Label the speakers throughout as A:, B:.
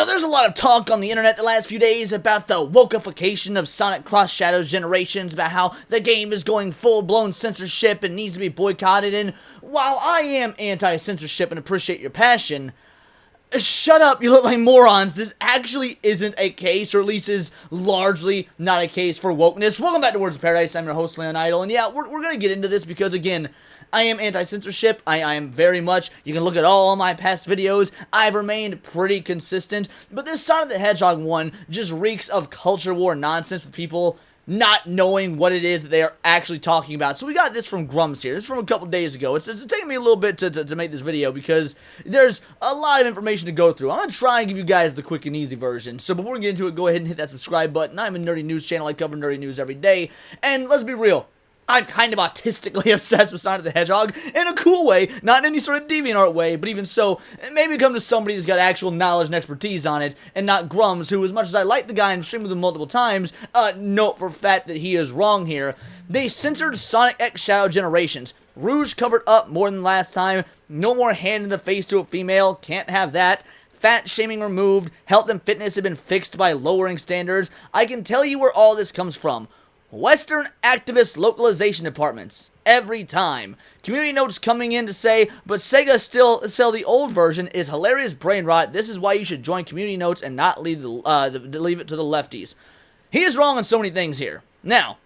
A: There's a lot of talk on the internet the last few days about the wokeification of Sonic Cross Shadows Generations, about how the game is going full-blown censorship and needs to be boycotted, and while I am anti-censorship and appreciate your passion, shut up, you look like morons. This actually isn't a case, or at least is largely not a case for wokeness. Welcome back to Words of Paradise. I'm your host, Leon Idol, and yeah, we're gonna get into this because, again, I am anti-censorship. I am very much. You can look at all my past videos. I've remained pretty consistent. But this Sonic the Hedgehog one just reeks of culture war nonsense with people not knowing what it is that they are actually talking about. So we got this from Grummz here. This is from a couple days ago. It's taking me a little bit to make this video because there's a lot of information to go through. I'm going to try and give you guys the quick and easy version. So before we get into it, go ahead and hit that subscribe button. I'm a nerdy news channel. I cover nerdy news every day. And let's be real, I'm kind of autistically obsessed with Sonic the Hedgehog in a cool way, not in any sort of DeviantArt way, but even so, maybe come to somebody who's got actual knowledge and expertise on it, and not Grummz, who, as much as I like the guy and streamed with him multiple times, note for a fact that he is wrong here. They censored Sonic X Shadow Generations. Rouge covered up more than last time, no more hand in the face to a female, can't have that. Fat shaming removed, health and fitness have been fixed by lowering standards. I can tell you where all this comes from. Western activist localization departments. Every time. Community notes coming in to say, but Sega still sell the old version is hilarious brain rot. This is why you should join community notes and not leave it to the lefties. He is wrong on so many things here. Now,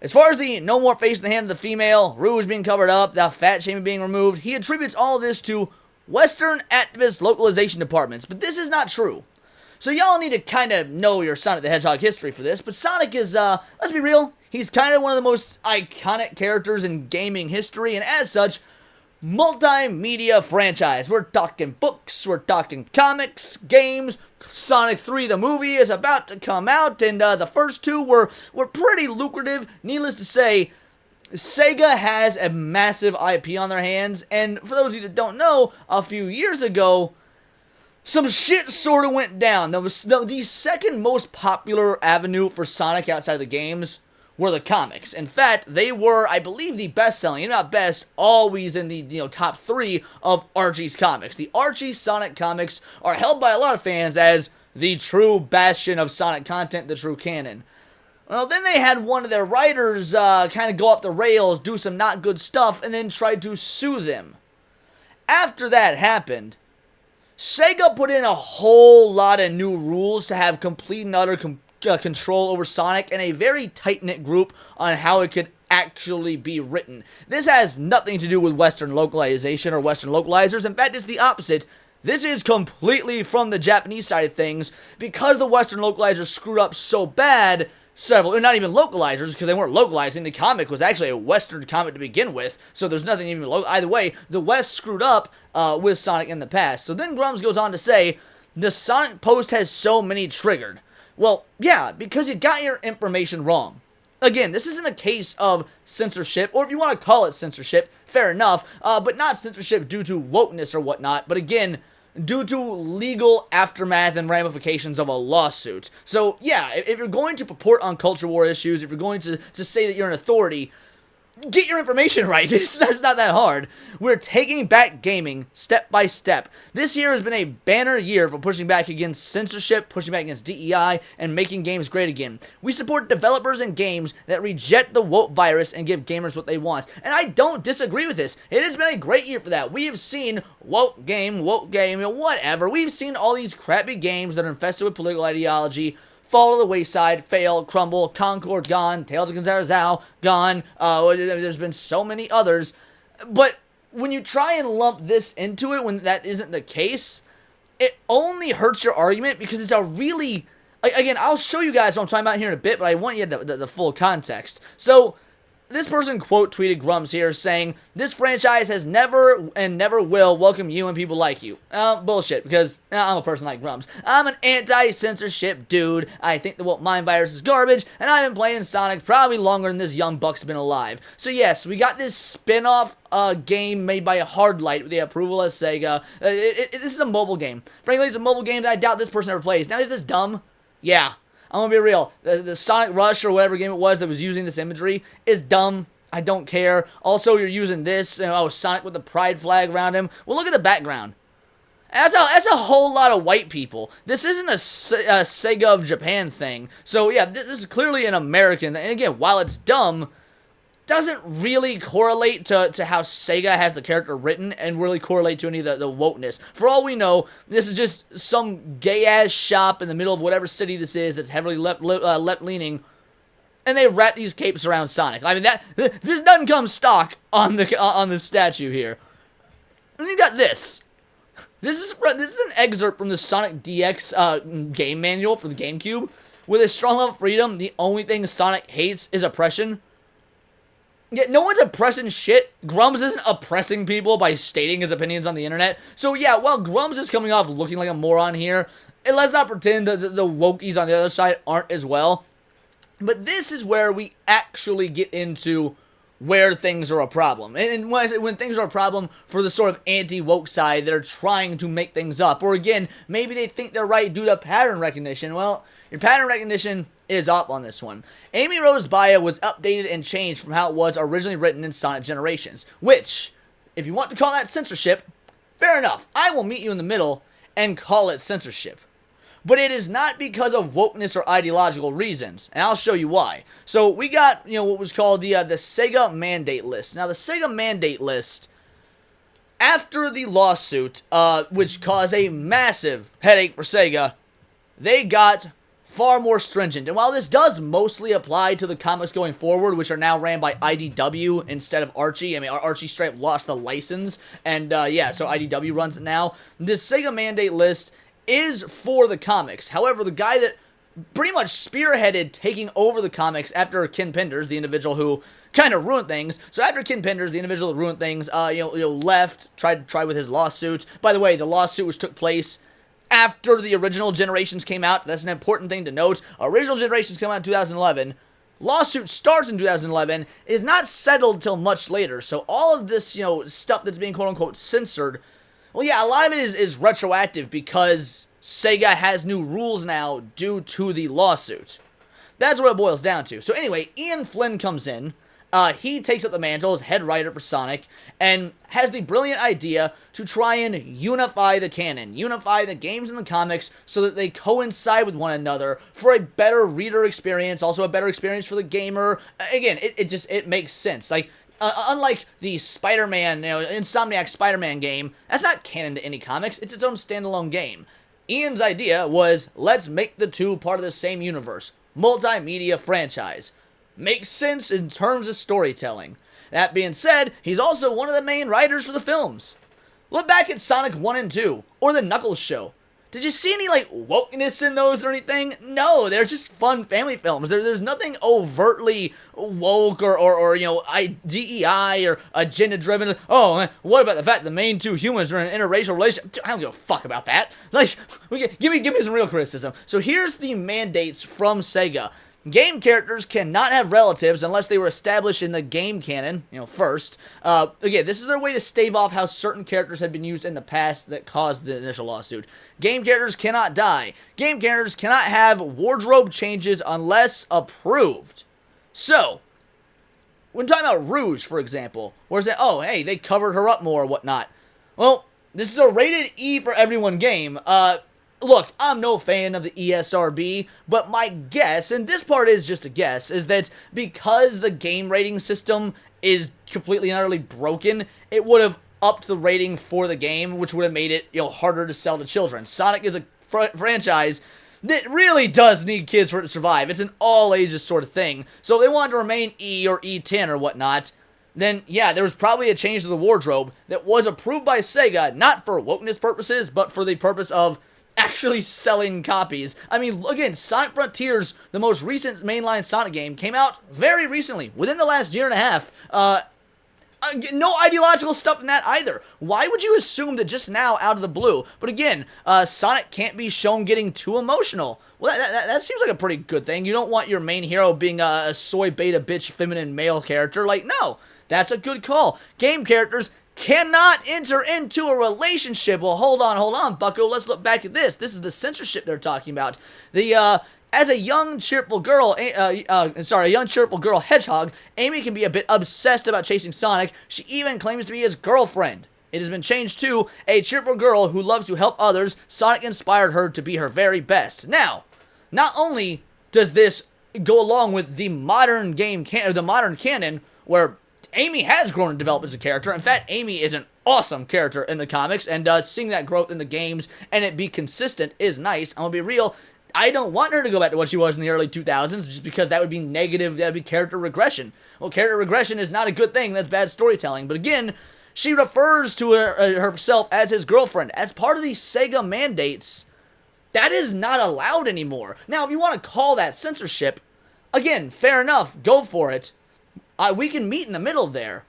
A: as far as the no more face in the hand of the female, Rouge being covered up, the fat shaming being removed, he attributes all of this to Western activist localization departments. But this is not true. So y'all need to kind of know your Sonic the Hedgehog history for this, but Sonic is, let's be real, he's kind of one of the most iconic characters in gaming history, and as such, multimedia franchise. We're talking books, we're talking comics, games. Sonic 3 the movie is about to come out, and the first two were pretty lucrative. Needless to say, Sega has a massive IP on their hands, and for those of you that don't know, a few years ago, some shit sort of went down. The second most popular avenue for Sonic outside of the games were the comics. In fact, they were, I believe, the best-selling, if not best, always in the top 3 of Archie's comics. The Archie Sonic comics are held by a lot of fans as the true bastion of Sonic content, the true canon. Well, then they had one of their writers kind of go off the rails, do some not good stuff, and then try to sue them. After that happened, Sega put in a whole lot of new rules to have complete and utter control over Sonic and a very tight-knit group on how it could actually be written. This has nothing to do with Western localization or Western localizers. In fact, it's the opposite. This is completely from the Japanese side of things. Because the Western localizers screwed up so bad, several, not even localizers, because they weren't localizing. The comic was actually a Western comic to begin with, so there's nothing even either way. The West screwed up with Sonic in the past. So then Grummz goes on to say, the Sonic post has so many triggered. Well, yeah, because you got your information wrong. Again, this isn't a case of censorship, or if you want to call it censorship, fair enough, but not censorship due to wokeness or whatnot, but again, due to legal aftermath and ramifications of a lawsuit. So, yeah, if you're going to purport on culture war issues, if you're going to say that you're an authority, get your information right. It's not that hard. We're taking back gaming step by step. This year has been a banner year for pushing back against censorship, pushing back against DEI, and making games great again. We support developers and games that reject the woke virus and give gamers what they want. And I don't disagree with this. It has been a great year for that. We have seen woke game, whatever. We've seen all these crappy games that are infested with political ideology fall to the wayside, fail, crumble, Concord gone, Tales of Gonzalez gone, there's been so many others, but when you try and lump this into it when that isn't the case, it only hurts your argument because it's a really, again, I'll show you guys what I'm talking about here in a bit, but I want you the full context. So, this person quote tweeted Grummz here saying, this franchise has never and never will welcome you and people like you. Bullshit, because I'm a person like Grummz. I'm an anti-censorship dude. I think the woke mind virus is garbage, and I've been playing Sonic probably longer than this young buck's been alive. So yes, we got this spin-off game made by Hardlight with the approval of Sega. This is a mobile game. Frankly, it's a mobile game that I doubt this person ever plays. Now, is this dumb? Yeah. I'm gonna be real. The Sonic Rush or whatever game it was that was using this imagery is dumb. I don't care. Also, you're using this, Sonic with the pride flag around him. Well, look at the background. That's a whole lot of white people. This isn't a Sega of Japan thing. So yeah, this is clearly an American. And again, while it's dumb, doesn't really correlate to how Sega has the character written and really correlate to any of the wokeness. For all we know, this is just some gay-ass shop in the middle of whatever city this is that's heavily left-leaning, and they wrap these capes around Sonic. I mean, this doesn't come stock on the statue here. And you got this. This is an excerpt from the Sonic DX game manual for the GameCube. With a strong love of freedom, the only thing Sonic hates is oppression. Yeah, no one's oppressing shit. Grummz isn't oppressing people by stating his opinions on the internet. So yeah, while Grummz is coming off looking like a moron here, and let's not pretend that the wokies on the other side aren't as well. But this is where we actually get into where things are a problem. And when I say when things are a problem for the sort of anti-woke side that are trying to make things up. Or again, maybe they think they're right due to pattern recognition. Well, your pattern recognition is up on this one. Amy Rose's bio was updated and changed from how it was originally written in Sonic Generations. Which, if you want to call that censorship, fair enough. I will meet you in the middle and call it censorship. But it is not because of wokeness or ideological reasons, and I'll show you why. So we got, what was called the Sega mandate list. Now the Sega mandate list, after the lawsuit, which caused a massive headache for Sega, they got far more stringent. And while this does mostly apply to the comics going forward, which are now ran by IDW instead of Archie. I mean, Archie straight up lost the license, and yeah, so IDW runs it now. This Sega mandate list is for the comics. However, the guy that pretty much spearheaded taking over the comics after Ken Penders, the individual who kind of ruined things. So after Ken Penders, the individual who ruined things, left, tried with his lawsuit. By the way, the lawsuit which took place after the original Generations came out. That's an important thing to note. Original Generations came out in 2011. Lawsuit starts in 2011, is not settled till much later. So all of this, stuff that's being quote-unquote censored, well, yeah, a lot of it is retroactive because Sega has new rules now due to the lawsuit. That's what it boils down to. So anyway, Ian Flynn comes in. He takes up the mantle as head writer for Sonic and has the brilliant idea to try and unify the canon, unify the games and the comics so that they coincide with one another for a better reader experience, also a better experience for the gamer. Again, it makes sense. Like, unlike the Spider-Man, Insomniac Spider-Man game, that's not canon to any comics. It's its own standalone game. Ian's idea was, let's make the two part of the same universe. Multimedia franchise. Makes sense in terms of storytelling. That being said, he's also one of the main writers for the films. Look back at Sonic 1 and 2, or the Knuckles show. Did you see any, wokeness in those or anything? No, they're just fun family films. There's nothing overtly woke or DEI or agenda-driven. Oh, what about the fact the main two humans are in an interracial relationship? I don't give a fuck about that. Give me some real criticism. So here's the mandates from Sega. Game characters cannot have relatives unless they were established in the game canon, first. Again, this is their way to stave off how certain characters had been used in the past that caused the initial lawsuit. Game characters cannot die. Game characters cannot have wardrobe changes unless approved. So, when talking about Rouge, for example, where's that? Oh, hey, they covered her up more or whatnot. Well, this is a rated E for everyone game. Look, I'm no fan of the ESRB, but my guess, and this part is just a guess, is that because the game rating system is completely and utterly broken, it would have upped the rating for the game, which would have made it, harder to sell to children. Sonic is a franchise that really does need kids for it to survive. It's an all ages sort of thing. So if they wanted to remain E or E10 or whatnot, then yeah, there was probably a change to the wardrobe that was approved by Sega, not for wokeness purposes, but for the purpose of actually selling copies. I mean, again, Sonic Frontiers, the most recent mainline Sonic game, came out very recently, within the last year and a half. No ideological stuff in that either. Why would you assume that just now, out of the blue? But again, Sonic can't be shown getting too emotional. Well, that seems like a pretty good thing. You don't want your main hero being a soy beta bitch feminine male character. No, that's a good call. Game characters cannot enter into a relationship. Well, hold on, bucko. Let's look back at this. This is the censorship they're talking about. As a young, cheerful girl, hedgehog, Amy can be a bit obsessed about chasing Sonic. She even claims to be his girlfriend. It has been changed to a cheerful girl who loves to help others. Sonic inspired her to be her very best. Now, not only does this go along with the modern the modern canon, where Amy has grown and developed as a character. In fact, Amy is an awesome character in the comics, and seeing that growth in the games and it be consistent is nice. I'm gonna be real. I don't want her to go back to what she was in the early 2000s, just because that would be negative. That would be character regression. Well, character regression is not a good thing. That's bad storytelling. But again, she refers to herself as his girlfriend. As part of these Sega mandates, that is not allowed anymore. Now, if you want to call that censorship, again, fair enough. Go for it. We can meet in the middle there.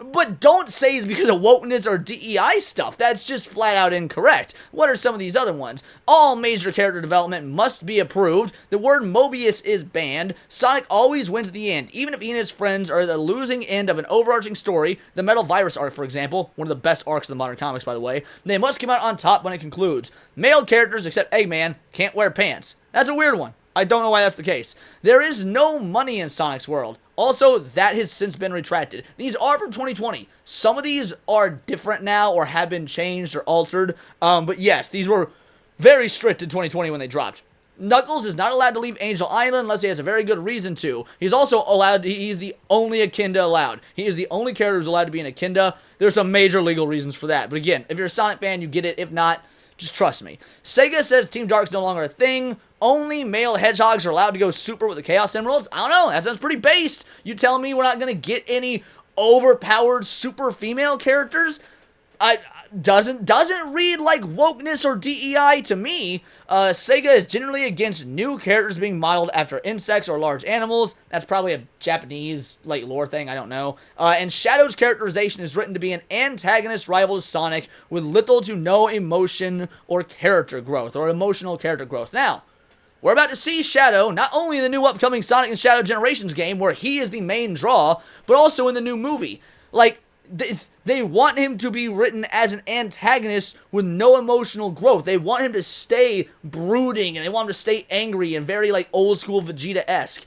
A: But don't say it's because of wokeness or DEI stuff. That's just flat out incorrect. What are some of these other ones? All major character development must be approved. The word Mobius is banned. Sonic always wins at the end, even if he and his friends are at the losing end of an overarching story. The Metal Virus arc, for example, one of the best arcs in the modern comics, by the way. They must come out on top when it concludes. Male characters, except Eggman, can't wear pants. That's a weird one. I don't know why that's the case. There is no money in Sonic's world. Also, that has since been retracted. These are from 2020. Some of these are different now or have been changed or altered. But yes, these were very strict in 2020 when they dropped. Knuckles is not allowed to leave Angel Island unless he has a very good reason to. He's also allowed, he's the only Echidna allowed. He is the only character who's allowed to be an Echidna. There's some major legal reasons for that. But again, if you're a Sonic fan, you get it. If not, just trust me. Sega says Team Dark's no longer a thing. Only male hedgehogs are allowed to go super with the Chaos Emeralds? I don't know. That sounds pretty based. You telling me we're not going to get any overpowered super female characters? Doesn't read like wokeness or DEI to me. Sega is generally against new characters being modeled after insects or large animals. That's probably a Japanese like lore thing, I don't know. And Shadow's characterization is written to be an antagonist rival to Sonic with little to no emotion or character growth, or emotional character growth. Now, we're about to see Shadow, not only in the new upcoming Sonic and Shadow Generations game, where he is the main draw, but also in the new movie. Like, they want him to be written as an antagonist with no emotional growth. They want him to stay brooding, and they want him to stay angry and very, like, old-school Vegeta-esque.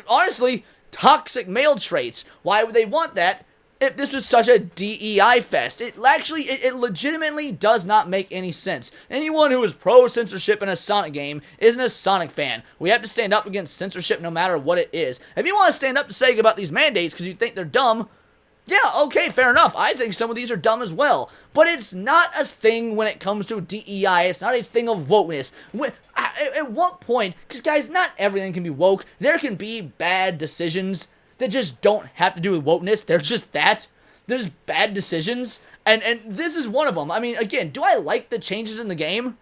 A: Honestly, toxic male traits. Why would they want that if this was such a DEI fest? It legitimately does not make any sense. Anyone who is pro-censorship in a Sonic game isn't a Sonic fan. We have to stand up against censorship no matter what it is. If you want to stand up to Sega about these mandates because you think they're dumb, yeah, okay, fair enough. I think some of these are dumb as well. But it's not a thing when it comes to DEI. It's not a thing of wokeness. At what point, because guys, not everything can be woke. There can be bad decisions that just don't have to do with wokeness. They're just that. There's bad decisions. And this is one of them. I mean, again, do I like the changes in the game?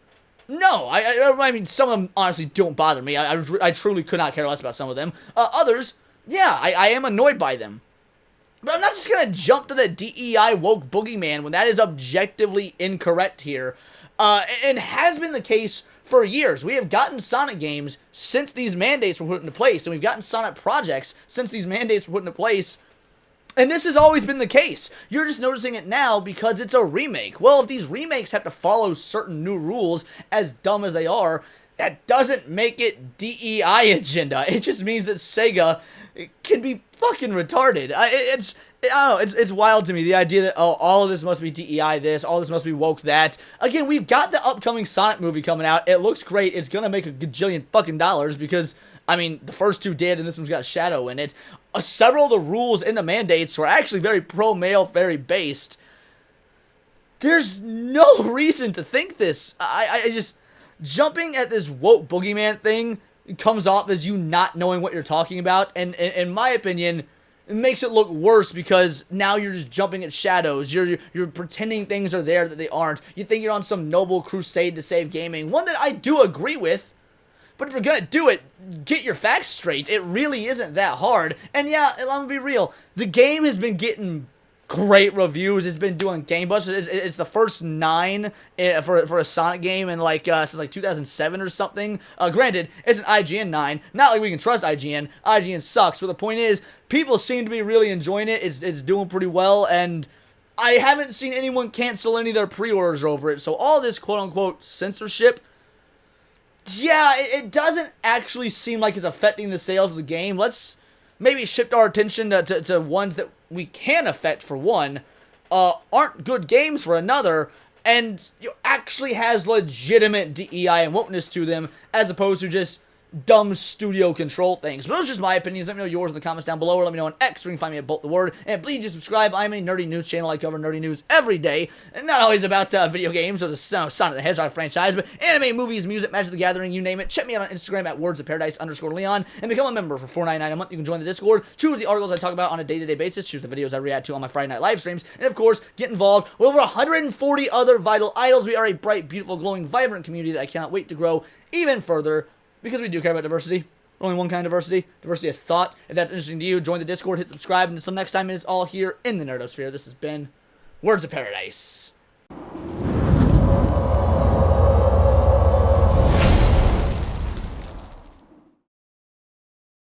A: No. I mean, some of them honestly don't bother me. I truly could not care less about some of them. Others, yeah, I am annoyed by them. But I'm not just going to jump to the DEI woke boogeyman when that is objectively incorrect here. And has been the case for years. We have gotten Sonic games since these mandates were put into place, and we've gotten Sonic projects since these mandates were put into place, and this has always been the case. You're just noticing it now because it's a remake. Well, if these remakes have to follow certain new rules, as dumb as they are, that doesn't make it DEI agenda. It just means that Sega can be fucking retarded. I don't know, it's wild to me, the idea that, oh, all of this must be DEI this, all this must be woke that. Again, we've got the upcoming Sonic movie coming out. It looks great. It's gonna make a gajillion fucking dollars because, I mean, the first two did, and this one's got Shadow in it. Several of the rules in the mandates were actually very pro-male, very based. There's no reason to think this. I just, jumping at this woke boogeyman thing comes off as you not knowing what you're talking about, and in my opinion, it makes it look worse because now you're just jumping at shadows. You're pretending things are there that they aren't. You think you're on some noble crusade to save gaming, one that I do agree with. But if you're gonna do it, get your facts straight. It really isn't that hard. And yeah, I'm gonna be real. The game has been getting great reviews. It's been doing gangbusters. It's the first 9 for a Sonic game in like since like 2007 or something. Granted, it's an IGN 9. Not like we can trust IGN. IGN sucks. But the point is, people seem to be really enjoying it. It's doing pretty well, and I haven't seen anyone cancel any of their pre-orders over it. So all this quote-unquote censorship, yeah, it doesn't actually seem like it's affecting the sales of the game. Let's maybe shift our attention to ones that we can affect, for one. aren't good games for another, and actually has legitimate DEI and wokeness to them, as opposed to just dumb studio control things. But those are just my opinions. Let me know yours in the comments down below, or let me know on X, where you can find me at Bolt the Word. And please do subscribe. I'm a nerdy news channel. I cover nerdy news every day, and not always about video games or the Sonic the Hedgehog franchise, but anime, movies, music, Magic the Gathering, you name it. Check me out on Instagram at wordsofparadise_Leon, and become a member for $4.99 a month. You can join the Discord, choose the articles I talk about on a day-to-day basis, choose the videos I react to on my Friday night live streams, and of course, get involved with over 140 other vital idols. We are a bright, beautiful, glowing, vibrant community that I cannot wait to grow even further, because we do care about diversity. Only one kind of diversity. Diversity of thought. If that's interesting to you, join the Discord, hit subscribe, and until next time, it is all here in the Nerdosphere. This has been Words of Paradise.